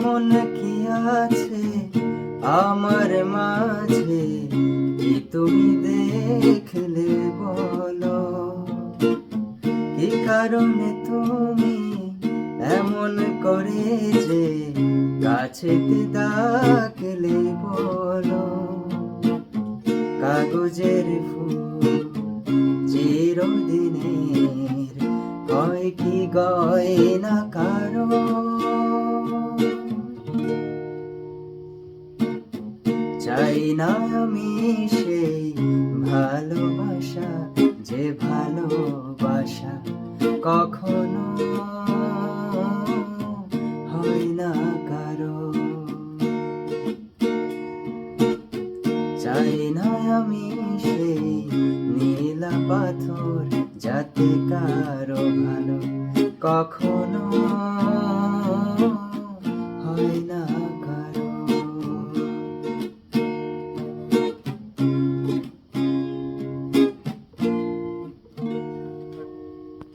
এমন কি আছে আমার মাঝে কি তুমি দেখলে বলো? কি কারণে তুমি এমন করে যে কাছেতে ডাকলে বলো? কাগজের ফুল চিরদিনের হয় কি গয়না কারো? চাই না আমি সেই ভালোবাসা যে ভালোবাসা কখনো হয় না কারো। চাই না আমি সেই নীলা পাথর যাতে কারো ভালো কখনো